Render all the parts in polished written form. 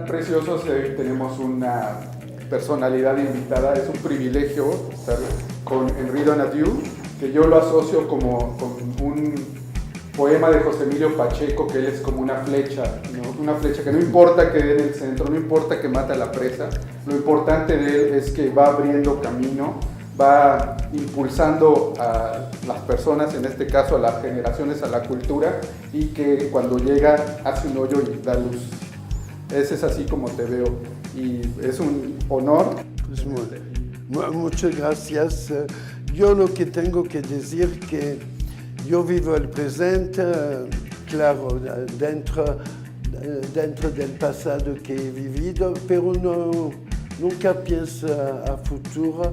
Preciosos, tenemos una personalidad invitada, es un privilegio estar con Henri Donadieu, que yo lo asocio como con un poema de José Emilio Pacheco, que él es como una flecha, ¿no? Una flecha que no importa que dé en el centro, no importa que mate a la presa, lo importante de él es que va abriendo camino, va impulsando a las personas, en este caso a las generaciones, a la cultura, y que cuando llega hace un hoyo y da luz. Ese es así como te veo y es un honor. Pues muchas gracias. Yo lo que tengo que decir que yo vivo el presente, claro, dentro del pasado que he vivido, pero nunca pienso a futuro.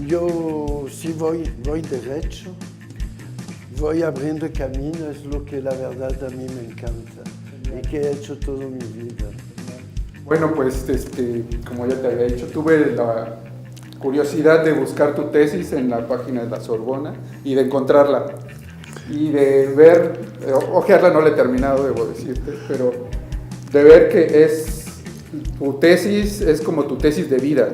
Yo si voy derecho, voy abriendo camino, es lo que la verdad a mí me encanta y que he hecho toda mi vida. Bueno, pues como ya te había dicho, tuve la curiosidad de buscar tu tesis en la página de la Sorbona y de encontrarla y de ver, ojearla no la he terminado, debo decirte, pero de ver que tu tesis es como tu tesis de vida,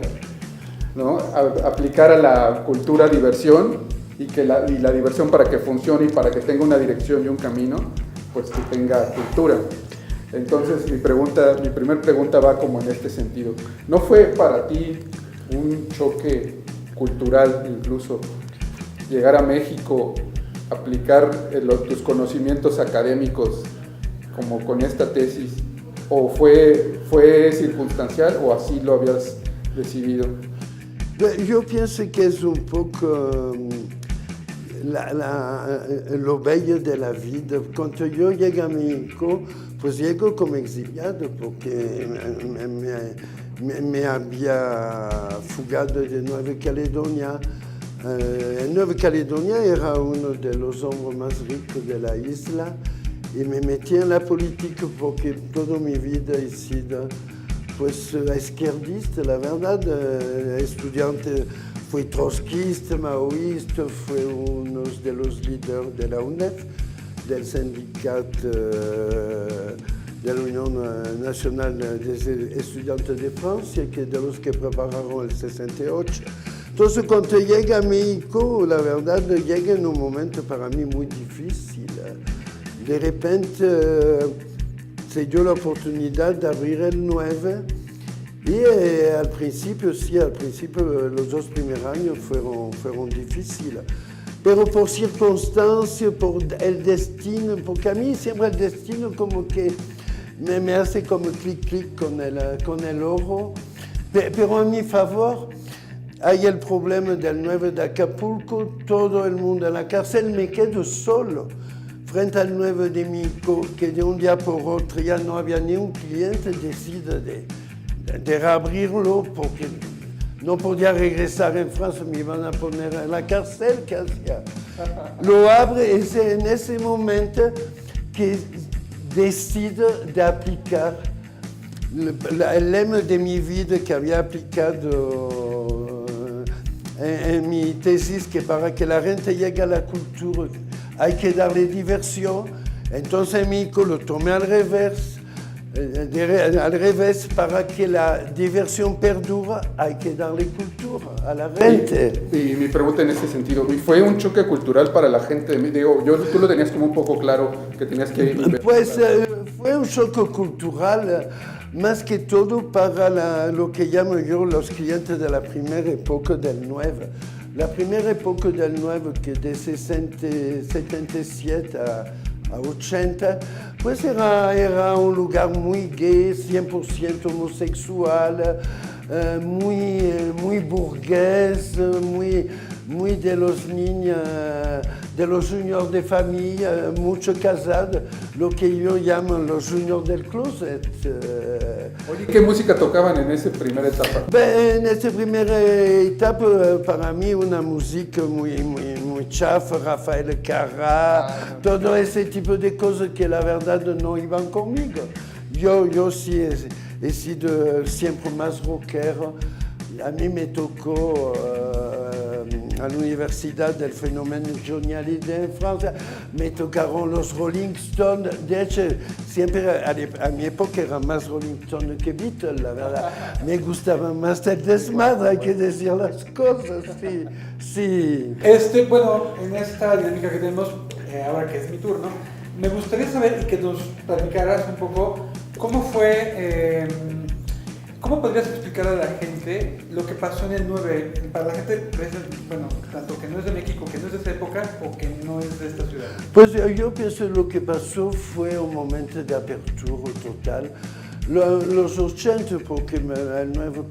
¿no? Aplicar a la cultura diversión y la diversión para que funcione y para que tenga una dirección y un camino, pues que tenga cultura. Entonces mi primera pregunta va como en este sentido. ¿No fue para ti un choque cultural incluso llegar a México, aplicar tus conocimientos académicos como con esta tesis? ¿O fue circunstancial o así lo habías decidido? Yo pienso que es un poco lo bello de la vida. Cuando yo llegué a México, pues llego como exiliado porque me había fugado de Nueva Caledonia. En Nueva Caledonia era uno de los hombres más ricos de la isla y me metí en la política porque toda mi vida he sido pues izquierdista, la verdad, estudiante. Fui trotskista, maoísta, fui uno de los líderes de la UNEF, del sindicato de la Unión Nacional de Estudiantes de Francia, que de los que prepararon el 68. Entonces, cuando llegué a México, la verdad, llegué en un momento para mí muy difícil. De repente, se dio la oportunidad de abrir el 9. Y al principio, los 2 primeros años fueron difíciles. Pero por circunstancias, por el destino, porque a mí siempre el destino como que me hace como clic con el oro. Pero a mi favor, hay el problema del 9 de Acapulco, todo el mundo en la cárcel, me quedo solo. Frente al 9 de México, que de un día por otro ya no había ni un cliente, decido de reabrirlo porque no podía regresar en Francia, me iban a poner en la cárcel, ¿qué hacía? Lo abre, es en ese momento que decido de aplicar el lema de mi vida que había aplicado en mi tesis, que para que la gente llegue a la cultura hay que darle diversión. Entonces en México lo tomé al revés, para que la diversión perdura hay que darle cultura a la gente. Y mi pregunta en ese sentido, ¿fue un choque cultural para la gente? Digo, tú lo tenías como un poco claro que tenías que ir. Pues fue un choque cultural, más que todo para lo que llamo yo los clientes de la primera época del 9. La primera época del 9, que de 77 a 80, pues era un lugar muy gay, 100% homosexual, muy burgués, muy de los niños, de los juniors de familia, mucho casados, lo que yo llamo los juniors del closet. Oye, ¿qué música tocaban en esa primera etapa? En esta primera etapa, para mí, una música muy chafa, Rafael Carrà, todo ese tipo de cosas que la verdad no iban conmigo. Yo sí he sido siempre más rockero. A mí me tocó la Universidad del Fenómeno Genialidad en Francia, me tocaron los Rolling Stones. De hecho, siempre a mi época era más Rolling Stone que Beatles, la verdad. Me gustaba más el desmadre, hay que decir las cosas, sí. Sí. Bueno, en esta dinámica que tenemos, ahora que es mi turno, me gustaría saber y que nos platicaras un poco cómo fue, cómo podrías explicar a la gente lo que pasó en el 9, para la gente, bueno, tanto que no es de México, que no es de esta época o que no es de esta ciudad. Pues yo pienso que lo que pasó fue un momento de apertura total. Los 80, porque el 9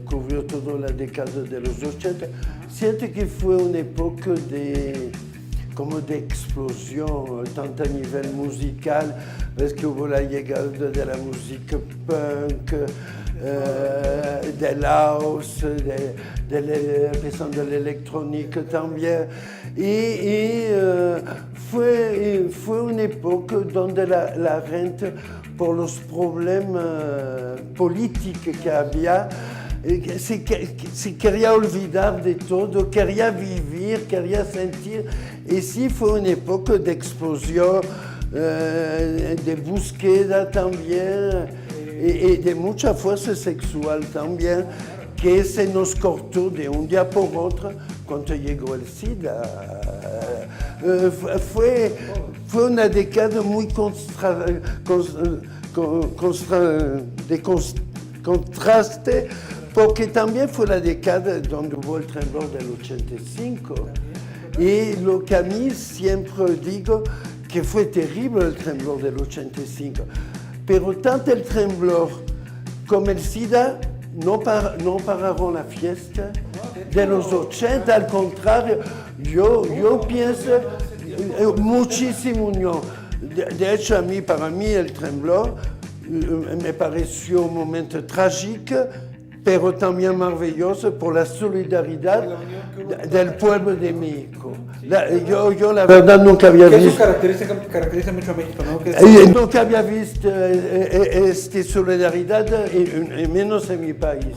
cubrió toda la década de los 80, siento que fue una época como de explosión, tanto a nivel musical, ves que hubo la llegada de la música punk, del house, empezando la electrónica también. Y fue una época donde la gente, por los problemas políticos que había, se quería olvidar de todo, quería vivir, quería sentir. Y sí fue una época de explosión, de búsqueda también, y de mucha fuerza sexual también, que se nos cortó de un día por otro cuando llegó el SIDA. Fue una década muy contraste, porque también fue la década donde hubo el temblor del 85. Y lo que a mí siempre digo, que fue terrible el temblor del 85, pero tanto el temblor como el SIDA no pararon la fiesta de los 80, al contrario, yo pienso muchísimo unión. De hecho, para mí el temblor me pareció un momento trágico, pero también maravilloso por la solidaridad del pueblo de México. Yo la verdad nunca había visto... Eso caracteriza mucho a México, ¿no? Nunca había visto esta solidaridad, y menos en mi país.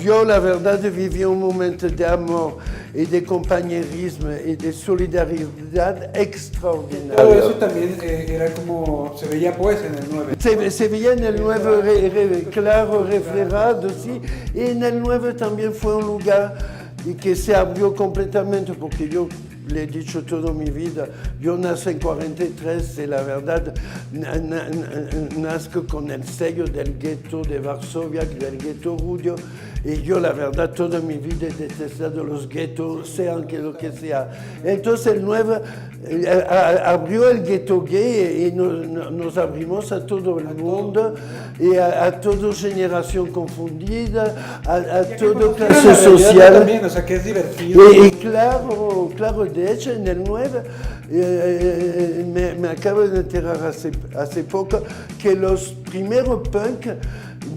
Yo la verdad viví un momento de amor y de compañerismo y de solidaridad extraordinario. Todo eso también era como se veía pues en el 9. Se veía en el 9 claro, reflejado, sí, y en el 9 también fue un lugar que se abrió completamente, porque yo le he dicho toda mi vida, yo nací en 43 y la verdad nazco con el sello del gueto de Varsovia, del gueto judío, y yo la verdad toda mi vida he detestado los guetos, sean que lo que sea. Entonces el 9 abrió el gueto gay y nos abrimos a todo el mundo y a toda generación confundida, a toda clase social. También, o sea, que es divertido. Y claro, de hecho en el 9 me acabo de enterar hace poco que los primeros punk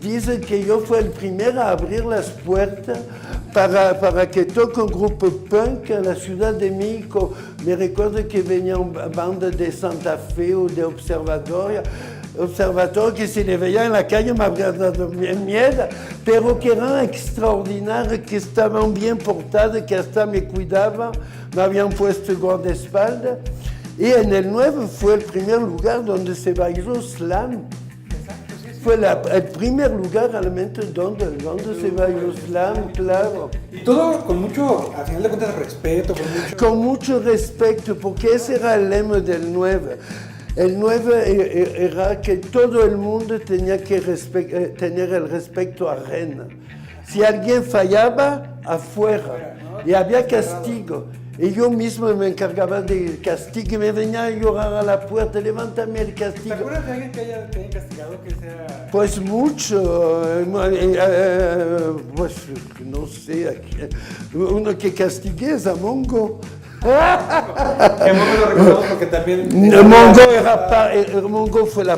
dicen que yo fui el primero a abrir las puertas para que toque un grupo punk en la Ciudad de México. Me recuerdo que venía una banda de Santa Fe o de Observatorio que si le veía en la calle me habría dado miedo, pero que eran extraordinarios, que estaban bien portados, que hasta me cuidaban, me habían puesto guardaespaldas. Y en el 9 fue el primer lugar donde se bailó slam. Fue el primer lugar realmente donde se bailó slam, claro. Y todo con mucho, al final de cuentas, respeto. Con mucho respeto, porque ese era el lema del 9. El 9 era que todo el mundo tenía que tener el respeto a Rennes. Si alguien fallaba, afuera. Y había castigo. Y yo mismo me encargaba del castigo y me venía a llorar a la puerta, levántame el castigo. ¿Te acuerdas de alguien que haya castigado que sea...? Pues mucho, pues no sé, uno que castigué es a Mongo. Que Mongo lo recordamos porque también... Mongo fue la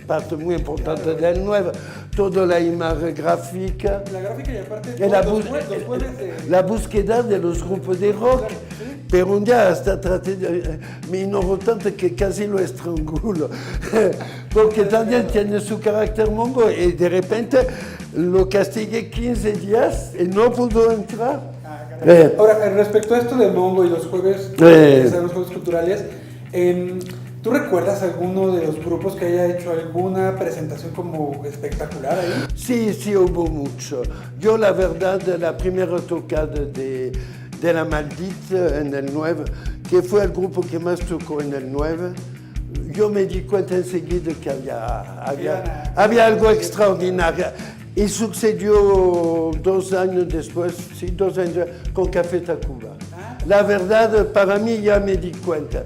parte muy importante del 9, toda la imagen gráfica. La gráfica y aparte la búsqueda de los grupos de rock. pero un día hasta traté me enojó tanto que casi lo estrangulo, porque también tiene su carácter mongo y de repente lo castigué 15 días y no pudo entrar. Ahora, respecto a esto del mongo y los jueves, los juegos culturales, ¿tú recuerdas alguno de los grupos que haya hecho alguna presentación como espectacular ahí? Sí, sí, hubo mucho. Yo, la verdad, la primera tocada de La Maldita en el 9, que fue el grupo que más tocó en el 9, yo me di cuenta enseguida que había algo extraordinario. Y sucedió 2 años después, sí, 2 años, con Café Tacuba. La verdad, para mí ya me di cuenta.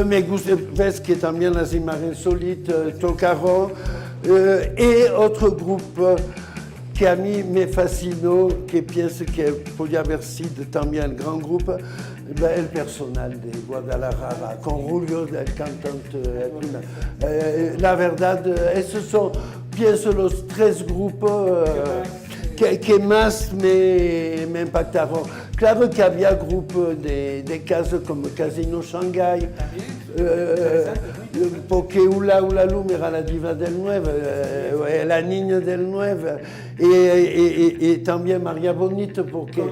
Me gusta, ves que también las imágenes solitas tocaron. Y otro grupo que a mí me fascinó, que pienso que podía haber sido también gran grupo, el personal de Guadalajara, con Julio, el cantante. La verdad, esos son, pienso, los 3 grupos que más me impactaron. Claro que había grupos de casa como Casino Shanghai, porque Hula Lum era la diva del 9, la niña del 9, y también María Bonito, porque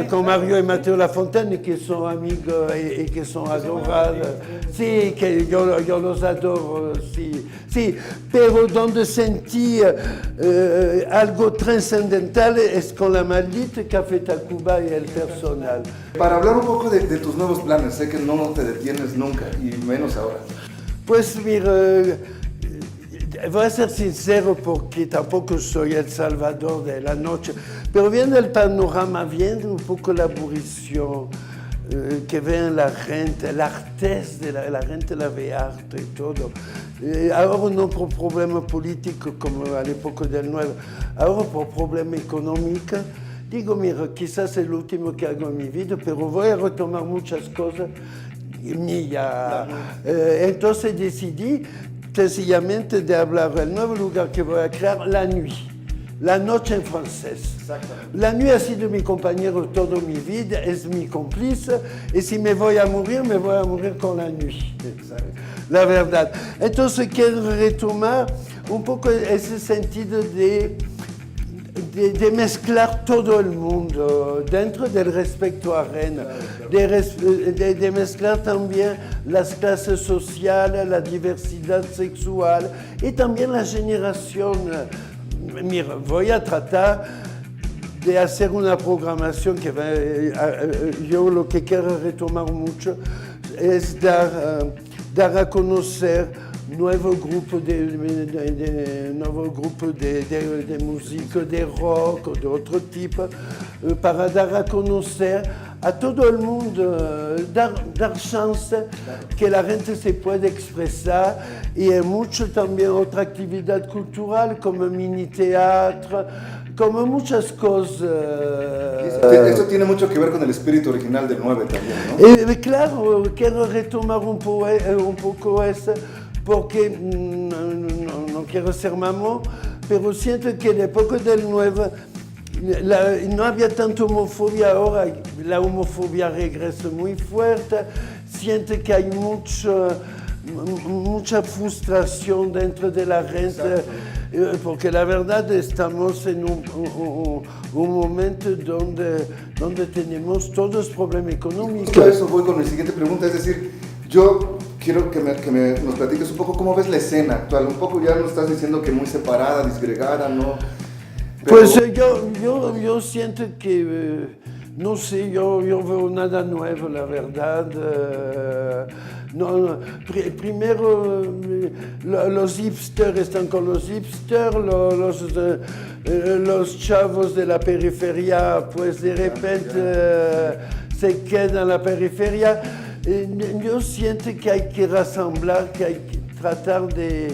con Mario y Mateo Lafontaine, que son amigos y que son adorados. Sí, que yo los adoro, sí, pero donde sentí algo trascendental es con La Maldita, Café Tacuba y el personal. Para hablar un poco de tus nuevos planes, sé que no te detienes nunca, y menos ahora. Pues mira, voy a ser sincero porque tampoco soy el salvador de la noche, pero viendo el panorama, viendo un poco la aburrición que ve la gente, la arteza de la gente la ve arte y todo. Ahora no por problemas políticos como a l'época del 9, ahora por problemas económicos. Digo, mira, quizás es el último que hago en mi vida, pero voy a retomar muchas cosas mías. Entonces decidí sencillamente de hablar del nuevo lugar que voy a crear, La Nuit, la noche en francés. La Nuit ha sido mi compañero toda mi vida, es mi cómplice, y si me voy a morir con La Nuit. La verdad. Entonces quiero retomar un poco ese sentido de mezclar todo el mundo dentro del respeto ajeno, de mezclar también las clases sociales, la diversidad sexual y también la generación. Mira, voy a tratar de hacer una programación que yo lo que quiero retomar mucho es dar a conocer nuevo grupo de música, de rock o de otro tipo, para dar a conocer a todo el mundo, dar chance que la gente se pueda expresar y hay mucho también otra actividad cultural como mini teatro, como muchas cosas. Esto tiene mucho que ver con el espíritu original del 9 también, ¿no? Claro, quiero retomar un poco eso, porque no quiero ser mamón, pero siento que en la época del 9 no había tanta homofobia, ahora la homofobia regresa muy fuerte, siento que hay mucha frustración dentro de la gente, porque la verdad estamos en un momento donde tenemos todos problemas económicos. Por eso voy con mi siguiente pregunta, es decir, yo quiero que nos platiques un poco cómo ves la escena actual, un poco ya nos estás diciendo que muy separada, disgregada, ¿no? Pero... Pues yo siento que, no sé, yo veo nada nuevo, la verdad. Primero los hipsters están con los hipsters, los chavos de la periferia, pues de repente se quedan en la periferia. Yo siento que hay que rassemblar, que hay que tratar de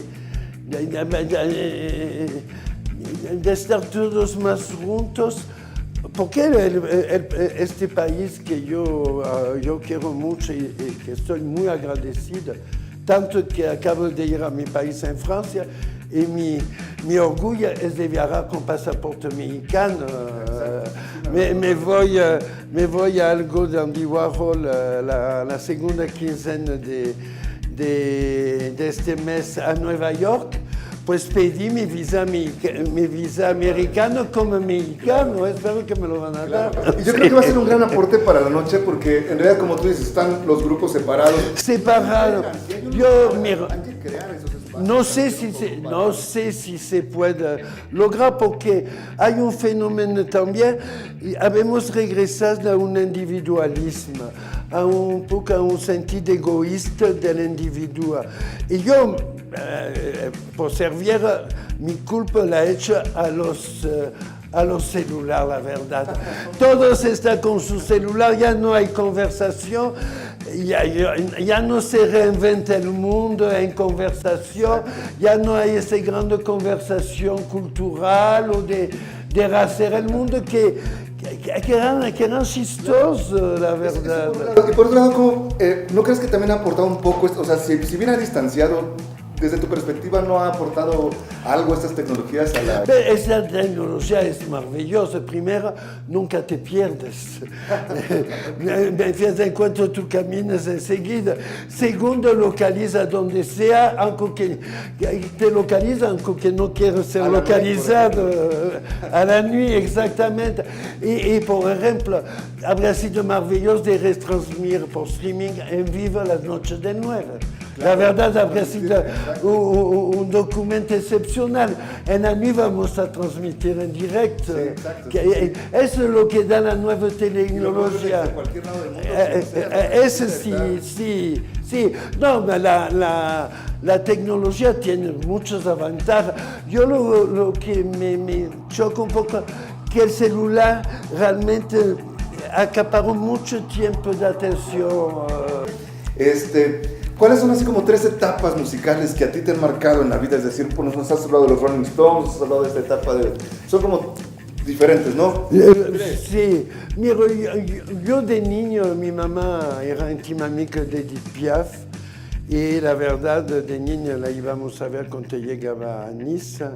estar todos más juntos, porque este país que yo quiero mucho y que estoy muy agradecido, tanto que acabo de ir a mi país en Francia, y mi orgullo es de viajar con pasaporte mexicano. me voy a algo de Andy Warhol la segunda quincena de este mes a Nueva York. Pues pedí mi visa americano como mexicano, espero que me lo van a dar. Y yo creo que va a ser un gran aporte para la noche porque en realidad, como tú dices, están los grupos separados. Separados. Yo, mira, hay que crear esos espacios. no sé si se puede lograr porque hay un fenómeno también, y habemos regresado a un individualismo, a un poco a un sentido egoísta del individuo. Y yo, por servir, mi culpa la he hecho a los celulares, la verdad. Todos están con su celular, ya no hay conversación, ya no se reinventa el mundo en conversación, ya no hay esa gran conversación cultural o de hacer el mundo que eran chistosos, la verdad. Y por otro lado, ¿no crees que también ha aportado un poco esto? O sea, si bien ha distanciado, desde tu perspectiva, ¿no ha aportado algo estas tecnologías a la...? Esta tecnología es maravillosa. Primero, nunca te pierdes. De encuentro tú caminas enseguida. Segundo, localiza donde sea, aunque te localiza, aunque no quieras ser localizado. A la nuit, exactamente. Y, por ejemplo, habría sido maravilloso de retransmitir por streaming en vivo las noches de 9. La verdad habría sido un documento excepcional. En la nuit vamos a transmitir en directo. Sí, exacto. Eso es lo que da la nueva tecnología. Cualquier lado del mundo. Eso sí. No, la tecnología tiene muchos avantajes. Yo lo que me choca un poco que el celular realmente acaparó mucho tiempo de atención. ¿Cuáles son así como 3 etapas musicales que a ti te han marcado en la vida? Es decir, pues nos has hablado de los Rolling Stones, nos has hablado de esta etapa de... Son como diferentes, ¿no? Sí, mira, yo de niño, mi mamá era íntima amiga de Edith Piaf y la verdad de niño la íbamos a ver cuando llegaba a Niza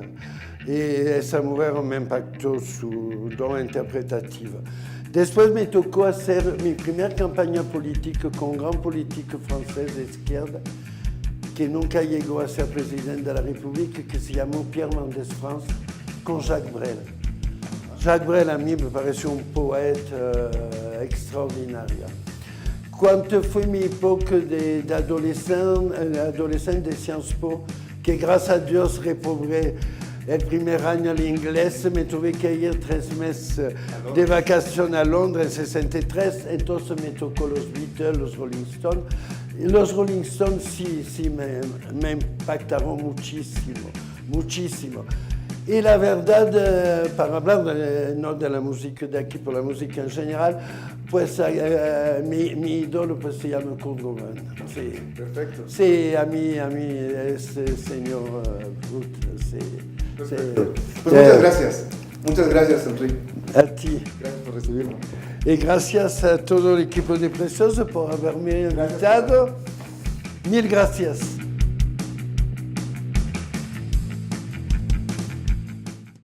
y esa mujer me impactó su don interpretativa. Después me tocó hacer mi primera campaña política con un gran político francés de izquierda que nunca llegó a ser presidente de la República, que se llamó Pierre Mendès France, con Jacques Brel. Jacques Brel a mí me pareció un poète extraordinario. Cuando fue mi época de adolescente de Sciences Po, que gracias a Dios reprobé el primer año el inglés, me tuve que ir 3 meses de vacación a Londres en 63, entonces me tocó los Beatles, los Rolling Stones. Y los Rolling Stones sí me impactaron muchísimo. Y la verdad, para hablar no de la música de aquí, por la música en general, pues mi ídolo pues, se llama Kurt Cobain. Sí. Perfecto. Sí, a mí es el señor Brut, sí. Perfecto. Pues muchas gracias. Muchas gracias, Enrique. A ti. Gracias por recibirme. Y gracias a todo el equipo de Precioso por haberme invitado. Mil gracias.